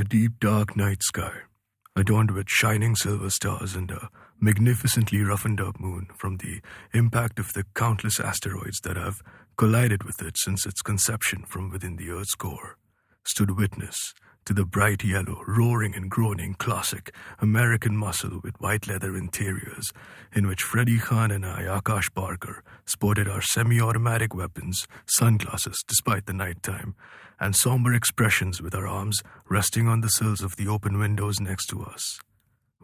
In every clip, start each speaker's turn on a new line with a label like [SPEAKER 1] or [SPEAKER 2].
[SPEAKER 1] A deep, dark night sky, adorned with shining silver stars and a magnificently roughened-up moon from the impact of the countless asteroids that have collided with it since its conception from within the Earth's core, stood witness to the bright yellow, roaring and groaning classic American muscle with white leather interiors, in which Freddie Khan and I, Akash Parker, sported our semi-automatic weapons, sunglasses despite the night time, and somber expressions with our arms resting on the sills of the open windows next to us.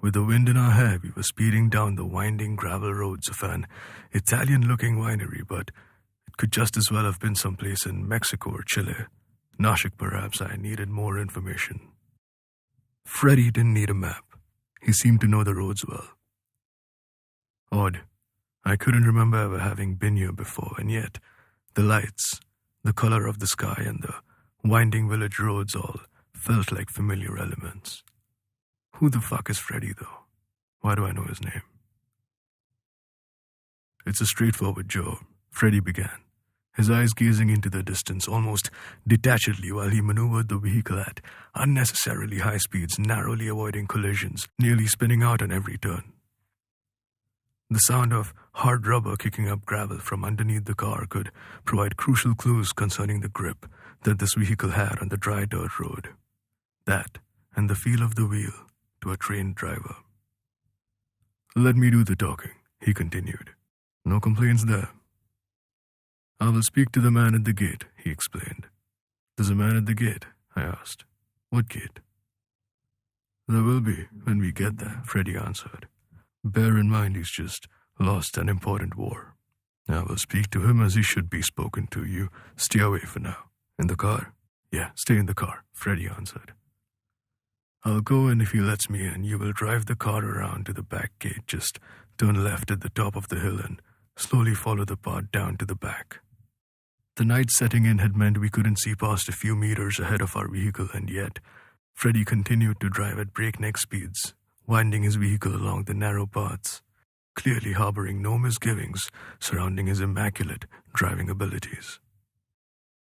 [SPEAKER 1] With the wind in our hair, we were speeding down the winding gravel roads of an Italian-looking winery, but it could just as well have been someplace in Mexico or Chile. Nashik, perhaps. I needed more information. Freddie didn't need a map. He seemed to know the roads well. Odd. I couldn't remember ever having been here before, and yet the lights, the color of the sky, and the winding village roads all felt like familiar elements. Who the fuck is Freddie, though? Why do I know his name? It's a straightforward job, Freddie began, his eyes gazing into the distance almost detachedly while he maneuvered the vehicle at unnecessarily high speeds, narrowly avoiding collisions, nearly spinning out on every turn. The sound of hard rubber kicking up gravel from underneath the car could provide crucial clues concerning the grip that this vehicle had on the dry dirt road. That, and the feel of the wheel to a trained driver. "Let me do the talking," he continued. "No complaints there." "I will speak to the man at the gate," he explained. "There's a man at the gate?" I asked. "What gate?" "There will be when we get there," Freddie answered. "Bear in mind he's just lost an important war. I will speak to him as he should be spoken to. You stay away for now." "In the car?" "Yeah, stay in the car," Freddie answered. "I'll go in if he lets me in. You will drive the car around to the back gate, just turn left at the top of the hill and slowly follow the path down to the back." The night setting in had meant we couldn't see past a few meters ahead of our vehicle, and yet Freddie continued to drive at breakneck speeds, winding his vehicle along the narrow paths, clearly harboring no misgivings surrounding his immaculate driving abilities.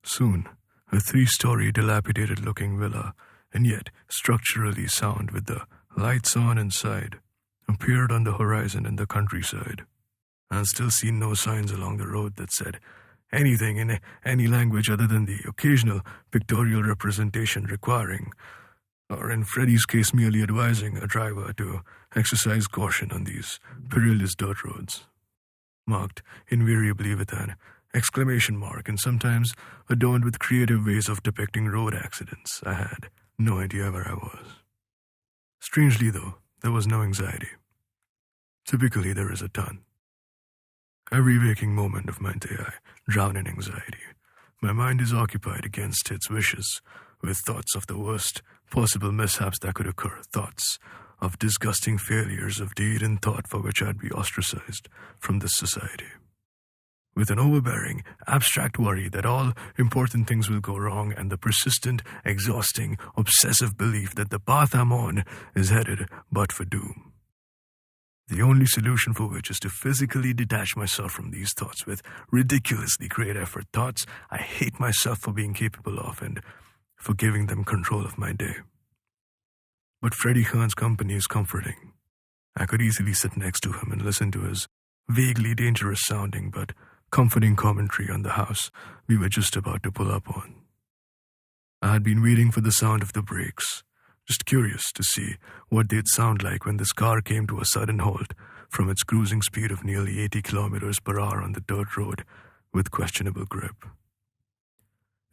[SPEAKER 1] Soon, a 3-story dilapidated-looking villa, and yet structurally sound with the lights on inside, appeared on the horizon in the countryside. I had still seen no signs along the road that said anything in any language other than the occasional pictorial representation requiring, or in Freddie's case merely advising a driver to exercise caution on these perilous dirt roads, marked invariably with an exclamation mark and sometimes adorned with creative ways of depicting road accidents. I had no idea where I was. Strangely, though, there was no anxiety. Typically, there is a ton. Every waking moment of my day, I drown in anxiety. My mind is occupied against its wishes with thoughts of the worst possible mishaps that could occur, thoughts of disgusting failures of deed and thought for which I'd be ostracized from this society. With an overbearing, abstract worry that all important things will go wrong and the persistent, exhausting, obsessive belief that the path I'm on is headed but for doom. The only solution for which is to physically detach myself from these thoughts with ridiculously great effort, thoughts I hate myself for being capable of and for giving them control of my day. But Freddie Khan's company is comforting. I could easily sit next to him and listen to his vaguely dangerous-sounding but comforting commentary on the house we were just about to pull up on. I had been waiting for the sound of the brakes, just curious to see what they'd sound like when this car came to a sudden halt from its cruising speed of nearly 80 kilometers per hour on the dirt road with questionable grip.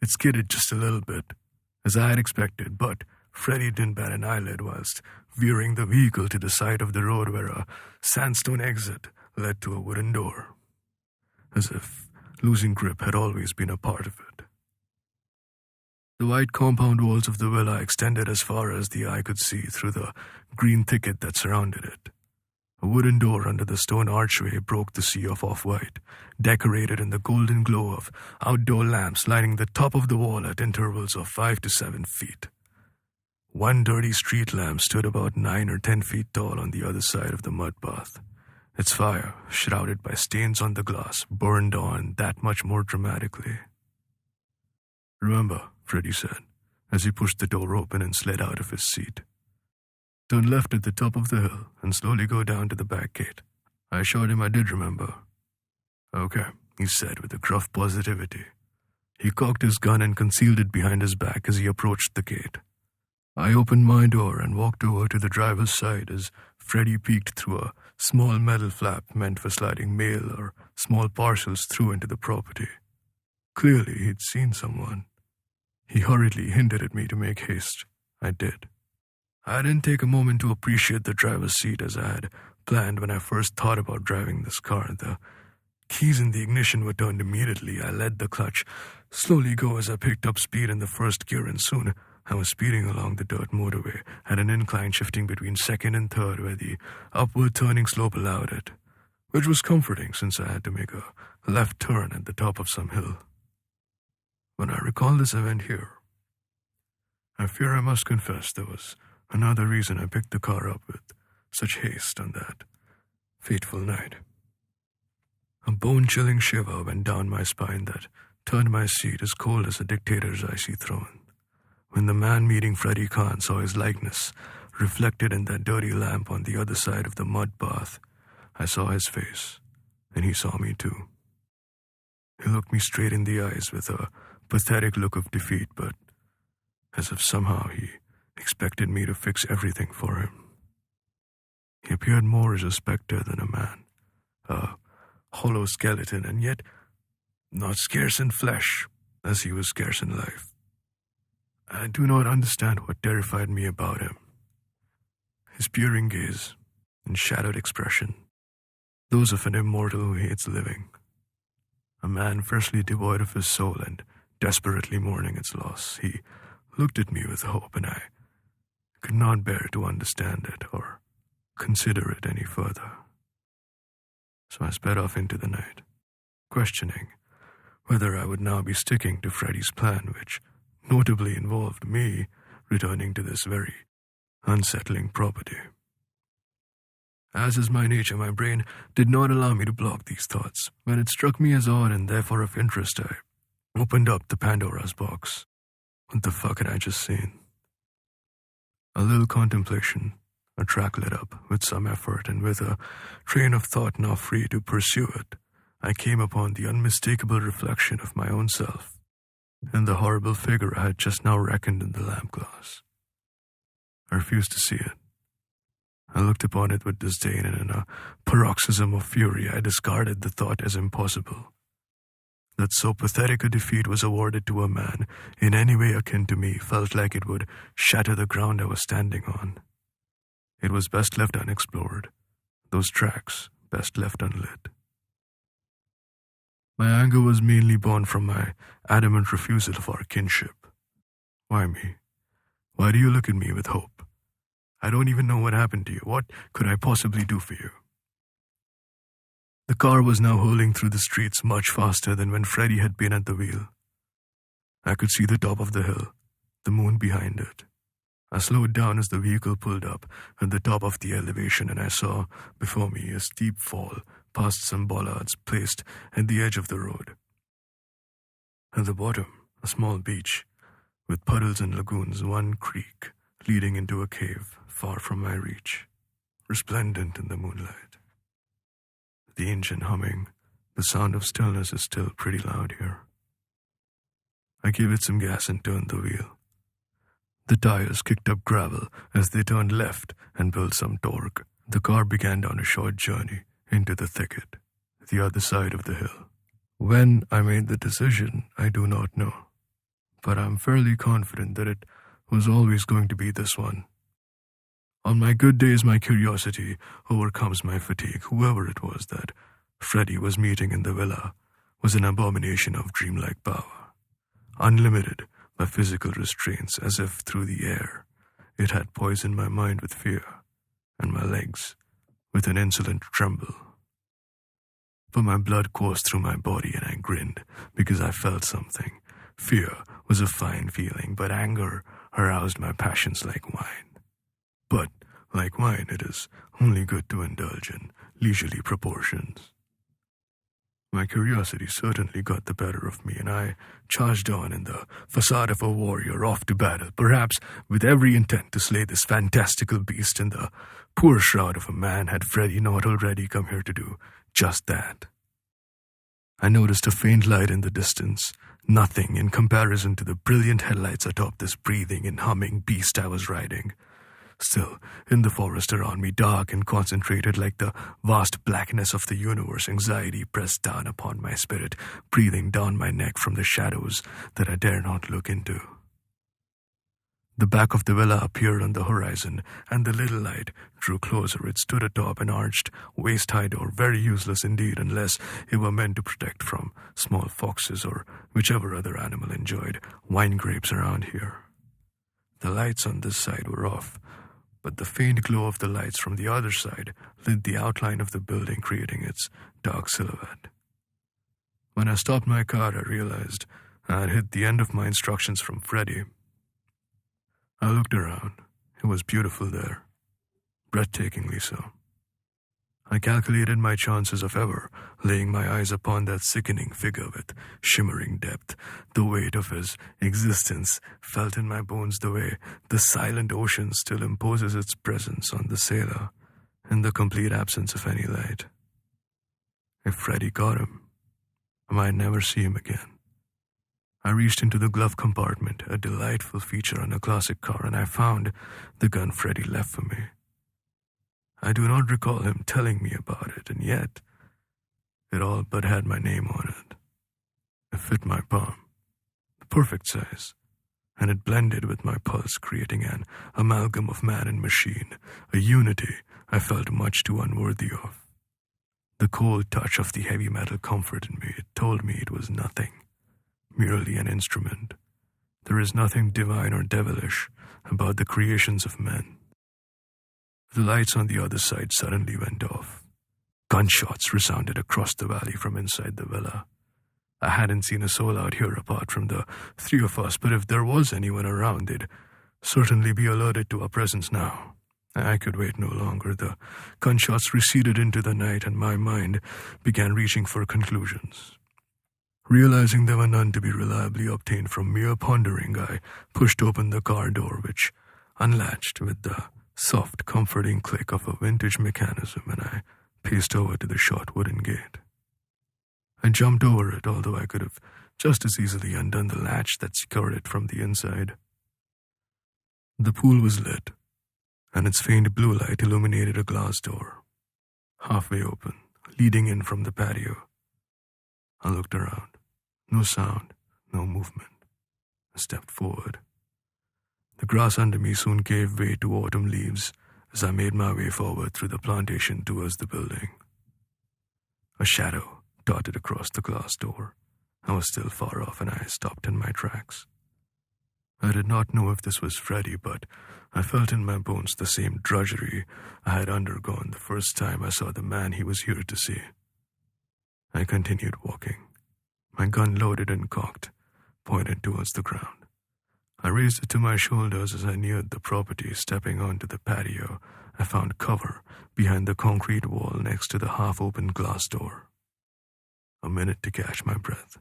[SPEAKER 1] It skidded just a little bit, as I had expected, but Freddie didn't bat an eyelid whilst veering the vehicle to the side of the road where a sandstone exit led to a wooden door, as if losing grip had always been a part of it. The white compound walls of the villa extended as far as the eye could see through the green thicket that surrounded it. A wooden door under the stone archway broke the sea of off-white, decorated in the golden glow of outdoor lamps lining the top of the wall at intervals of 5 to 7 feet. One dirty street lamp stood about 9 or 10 feet tall on the other side of the mud path. Its fire, shrouded by stains on the glass, burned on that much more dramatically. "Remember," Freddie said, as he pushed the door open and slid out of his seat. Turn left at the top of the hill and slowly go down to the back gate. I assured him I did remember. Okay, he said with a gruff positivity. He cocked his gun and concealed it behind his back as he approached the gate. I opened my door and walked over to the driver's side as Freddy peeked through a small metal flap meant for sliding mail or small parcels through into the property. Clearly, he'd seen someone. He hurriedly hinted at me to make haste. I did. I didn't take a moment to appreciate the driver's seat as I had planned when I first thought about driving this car. The keys in the ignition were turned immediately. I let the clutch slowly go as I picked up speed in the first gear, and soon I was speeding along the dirt motorway at an incline shifting between second and third where the upward turning slope allowed it, which was comforting since I had to make a left turn at the top of some hill. When I recall this event here, I fear I must confess there was another reason I picked the car up with such haste on that fateful night. A bone-chilling shiver went down my spine that turned my seat as cold as a dictator's icy throne. When the man meeting Freddy Khan saw his likeness reflected in that dirty lamp on the other side of the mud bath, I saw his face, and he saw me too. He looked me straight in the eyes with a pathetic look of defeat, but as if somehow he expected me to fix everything for him. He appeared more as a specter than a man, a hollow skeleton, and yet not scarce in flesh as he was scarce in life. I do not understand what terrified me about him. His peering gaze and shadowed expression, those of an immortal who hates living. A man freshly devoid of his soul and desperately mourning its loss. He looked at me with hope, and I could not bear to understand it or consider it any further. So I sped off into the night, questioning whether I would now be sticking to Freddy's plan, which notably involved me returning to this very unsettling property. As is my nature, my brain did not allow me to block these thoughts. When it struck me as odd and therefore of interest, I opened up the Pandora's box. What the fuck had I just seen? A little contemplation, a track lit up with some effort, and with a train of thought now free to pursue it, I came upon the unmistakable reflection of my own self and the horrible figure I had just now reckoned in the lamp glass. I refused to see it. I looked upon it with disdain, and in a paroxysm of fury I discarded the thought as impossible. That so pathetic a defeat was awarded to a man in any way akin to me felt like it would shatter the ground I was standing on. It was best left unexplored, those tracks best left unlit. My anger was mainly born from my adamant refusal of our kinship. Why me? Why do you look at me with hope? I don't even know what happened to you. What could I possibly do for you? The car was now hurling through the streets much faster than when Freddy had been at the wheel. I could see the top of the hill, the moon behind it. I slowed down as the vehicle pulled up at the top of the elevation, and I saw before me a steep fall past some bollards placed at the edge of the road. At the bottom, a small beach with puddles and lagoons, one creek leading into a cave far from my reach, resplendent in the moonlight. The engine humming, the sound of stillness is still pretty loud here. I gave it some gas and turned the wheel. The tires kicked up gravel as they turned left and built some torque. The car began down a short journey into the thicket, the other side of the hill. When I made the decision, I do not know, but I'm fairly confident that it was always going to be this one. On my good days, my curiosity overcomes my fatigue. Whoever it was that Freddy was meeting in the villa was an abomination of dreamlike power, unlimited by physical restraints, as if through the air it had poisoned my mind with fear and my legs with an insolent tremble. But my blood coursed through my body and I grinned because I felt something. Fear was a fine feeling, but anger aroused my passions like wine. But, like wine, it is only good to indulge in leisurely proportions. My curiosity certainly got the better of me, and I charged on in the facade of a warrior off to battle, perhaps with every intent to slay this fantastical beast in the poor shroud of a man had Freddy not already come here to do just that. I noticed a faint light in the distance, nothing in comparison to the brilliant headlights atop this breathing and humming beast I was riding. Still, in the forest around me, dark and concentrated like the vast blackness of the universe, anxiety pressed down upon my spirit, breathing down my neck from the shadows that I dare not look into. The back of the villa appeared on the horizon, and the little light drew closer. It stood atop an arched, waist-high door, very useless indeed, unless it were meant to protect from small foxes or whichever other animal enjoyed wine grapes around here. The lights on this side were off, but the faint glow of the lights from the other side lit the outline of the building, creating its dark silhouette. When I stopped my car, I realized I had hit the end of my instructions from Freddy. I looked around. It was beautiful there, breathtakingly so. I calculated my chances of ever laying my eyes upon that sickening figure with shimmering depth. The weight of his existence felt in my bones the way the silent ocean still imposes its presence on the sailor in the complete absence of any light. If Freddy caught him, I might never see him again. I reached into the glove compartment, a delightful feature on a classic car, and I found the gun Freddy left for me. I do not recall him telling me about it, and yet it all but had my name on it. It fit my palm, the perfect size, and it blended with my pulse, creating an amalgam of man and machine, a unity I felt much too unworthy of. The cold touch of the heavy metal comforted me. It told me it was nothing, merely an instrument. There is nothing divine or devilish about the creations of men. The lights on the other side suddenly went off. Gunshots resounded across the valley from inside the villa. I hadn't seen a soul out here apart from the three of us, but if there was anyone around, they'd certainly be alerted to our presence now. I could wait no longer. The gunshots receded into the night, and my mind began reaching for conclusions. Realizing there were none to be reliably obtained from mere pondering, I pushed open the car door, which unlatched with the soft, comforting click of a vintage mechanism, and I paced over to the short wooden gate. I jumped over it, although I could have just as easily undone the latch that secured it from the inside. The pool was lit, and its faint blue light illuminated a glass door, halfway open, leading in from the patio. I looked around. No sound, no movement. I stepped forward. The grass under me soon gave way to autumn leaves as I made my way forward through the plantation towards the building. A shadow darted across the glass door. I was still far off, and I stopped in my tracks. I did not know if this was Freddy, but I felt in my bones the same drudgery I had undergone the first time I saw the man he was here to see. I continued walking, my gun loaded and cocked, pointed towards the ground. I raised it to my shoulders as I neared the property. Stepping onto the patio, I found cover behind the concrete wall next to the half-open glass door. A minute to catch my breath.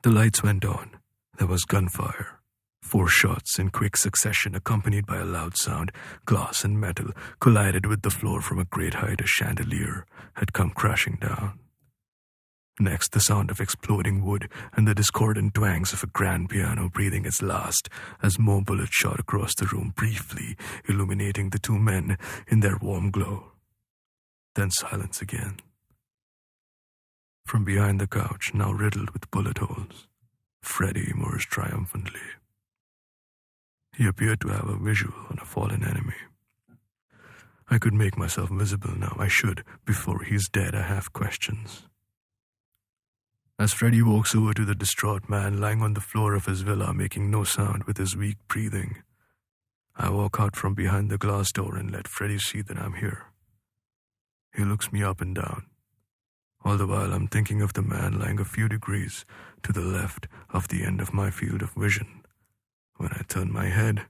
[SPEAKER 1] The lights went on. There was gunfire. 4 shots in quick succession, accompanied by a loud sound. Glass and metal collided with the floor from a great height. A chandelier had come crashing down. Next, the sound of exploding wood and the discordant twangs of a grand piano breathing its last as more bullets shot across the room, briefly illuminating the 2 men in their warm glow. Then silence again. From behind the couch, now riddled with bullet holes, Freddy emerged triumphantly. He appeared to have a visual on a fallen enemy. I could make myself visible now. I should. Before he's dead, I have questions. As Freddy walks over to the distraught man lying on the floor of his villa, making no sound with his weak breathing, I walk out from behind the glass door and let Freddy see that I'm here. He looks me up and down. All the while I'm thinking of the man lying a few degrees to the left of the end of my field of vision. When I turn my head,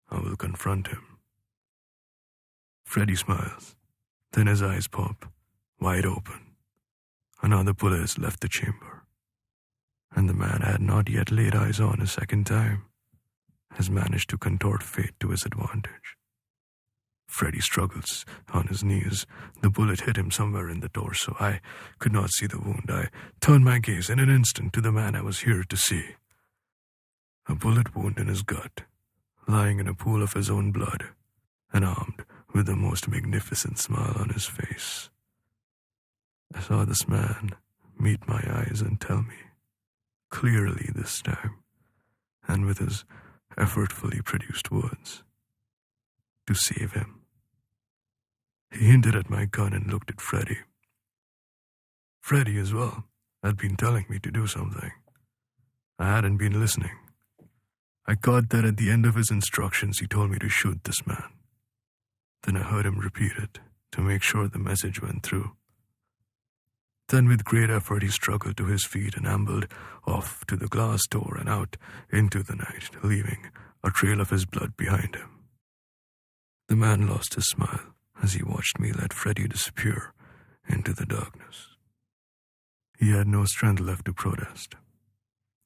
[SPEAKER 1] I will confront him. Freddy smiles. Then his eyes pop, wide open, Another bullet has left the chamber, and the man I had not yet laid eyes on a second time has managed to contort fate to his advantage. Freddy struggles on his knees. The bullet hit him somewhere in the torso. I could not see the wound. I turned my gaze in an instant to the man I was here to see. A bullet wound in his gut, lying in a pool of his own blood, and armed with the most magnificent smile on his face. I saw this man meet my eyes and tell me, clearly this time, and with his effortfully produced words, to save him. He hinted at my gun and looked at Freddy. Freddy as well had been telling me to do something. I hadn't been listening. I caught that at the end of his instructions he told me to shoot this man. Then I heard him repeat it to make sure the message went through. Then with great effort he struggled to his feet and ambled off to the glass door and out into the night, leaving a trail of his blood behind him. The man lost his smile as he watched me let Freddy disappear into the darkness. He had no strength left to protest,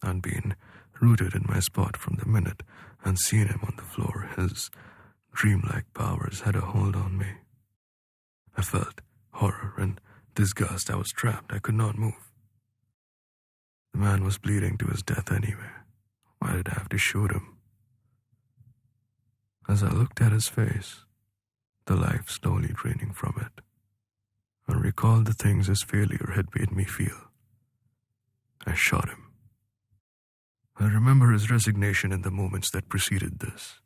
[SPEAKER 1] and been rooted in my spot from the minute and seen him on the floor, his dreamlike powers had a hold on me. I felt horror and disgust. I was trapped. I could not move. The man was bleeding to his death anyway. Why did I have to shoot him? As I looked at his face, the life slowly draining from it, and recalled the things his failure had made me feel, I shot him. I remember his resignation in the moments that preceded this.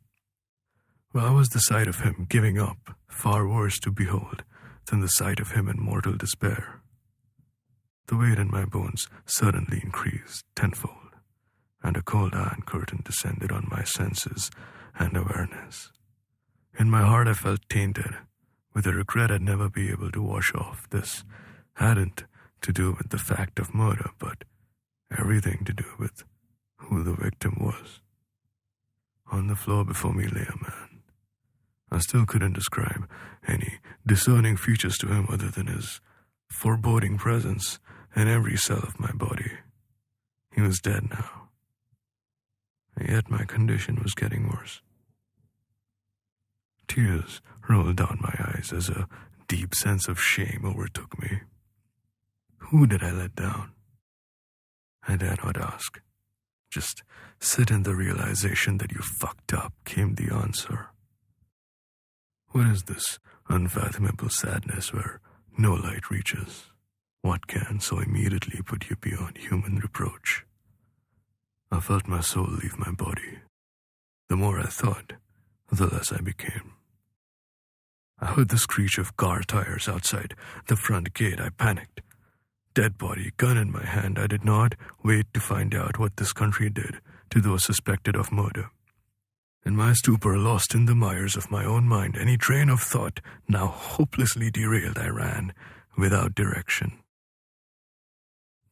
[SPEAKER 1] Well, was the sight of him giving up far worse to behold than the sight of him in mortal despair? The weight in my bones suddenly increased tenfold, and a cold iron curtain descended on my senses and awareness. In my heart I felt tainted with a regret I'd never be able to wash off. This hadn't to do with the fact of murder, but everything to do with who the victim was. On the floor before me lay a man. I still couldn't describe any discerning features to him other than his foreboding presence in every cell of my body. He was dead now, and yet my condition was getting worse. Tears rolled down my eyes as a deep sense of shame overtook me. Who did I let down? I dare not ask. Just sit in the realization that you fucked up came the answer. What is this unfathomable sadness where no light reaches? What can so immediately put you beyond human reproach? I felt my soul leave my body. The more I thought, the less I became. I heard the screech of car tires outside the front gate. I panicked. Dead body, gun in my hand. I did not wait to find out what this country did to those suspected of murder. In my stupor, lost in the mires of my own mind, any train of thought now hopelessly derailed, I ran without direction.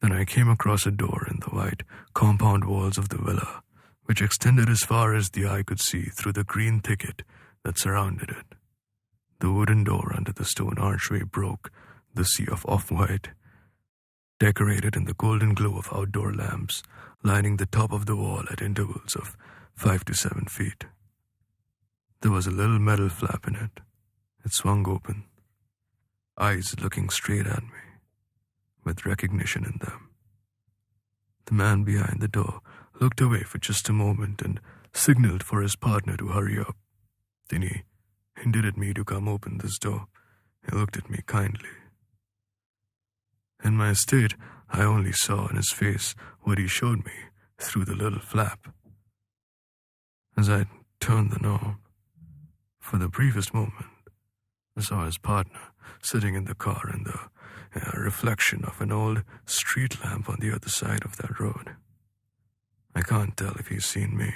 [SPEAKER 1] Then I came across a door in the white compound walls of the villa, which extended as far as the eye could see through the green thicket that surrounded it. The wooden door under the stone archway broke the sea of off-white, decorated in the golden glow of outdoor lamps lining the top of the wall at intervals of 5 to 7 feet. There was a little metal flap in it. It swung open, eyes looking straight at me, with recognition in them. The man behind the door looked away for just a moment and signaled for his partner to hurry up. Then he hinted at me to come open this door. He looked at me kindly. In my state, I only saw in his face what he showed me through the little flap. As I turned the knob, for the briefest moment, I saw his partner sitting in the car in the reflection of an old street lamp on the other side of that road. I can't tell if he's seen me,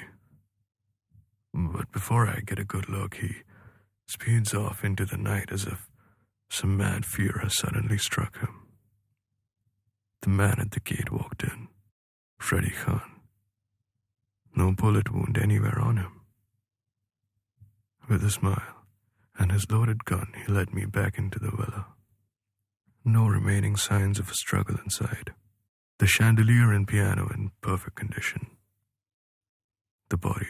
[SPEAKER 1] but before I get a good look, he speeds off into the night as if some mad fear has suddenly struck him. The man at the gate walked in, Freddy Khan. No bullet wound anywhere on him. With a smile and his loaded gun, he led me back into the villa. No remaining signs of a struggle inside. The chandelier and piano in perfect condition. The body.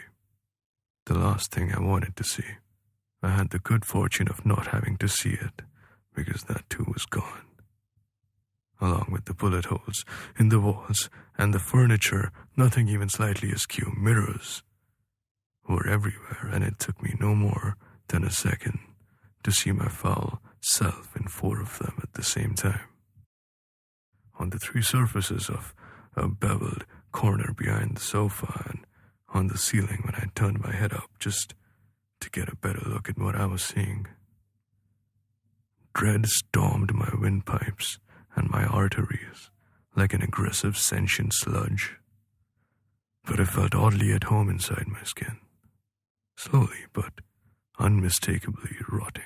[SPEAKER 1] The last thing I wanted to see. I had the good fortune of not having to see it, because that too was gone. Along with the bullet holes in the walls and the furniture, nothing even slightly askew, mirrors were everywhere, and it took me no more than a second to see my foul self in 4 of them at the same time. On the 3 surfaces of a beveled corner behind the sofa, and on the ceiling when I turned my head up just to get a better look at what I was seeing. Dread stormed my windpipes and my arteries like an aggressive sentient sludge. But I felt oddly at home inside my skin, slowly but unmistakably rotting.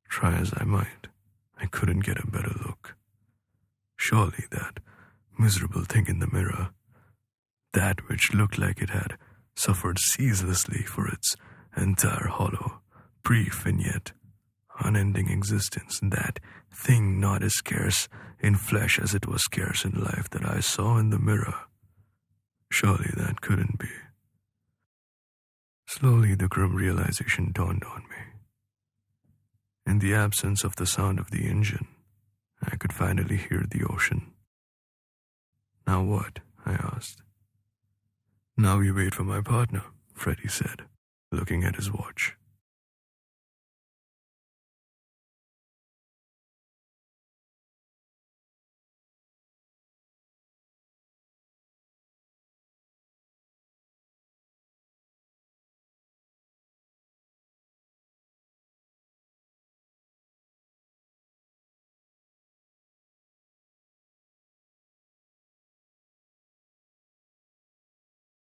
[SPEAKER 1] Try as I might, I couldn't get a better look. Surely that miserable thing in the mirror, that which looked like it had suffered ceaselessly for its entire hollow, brief and yet unending existence, that thing not as scarce in flesh as it was scarce in life that I saw in the mirror, surely that couldn't be. Slowly the grim realization dawned on me. In the absence of the sound of the engine, I could finally hear the ocean. Now what? I asked. Now we wait for my partner, Freddie said, looking at his watch.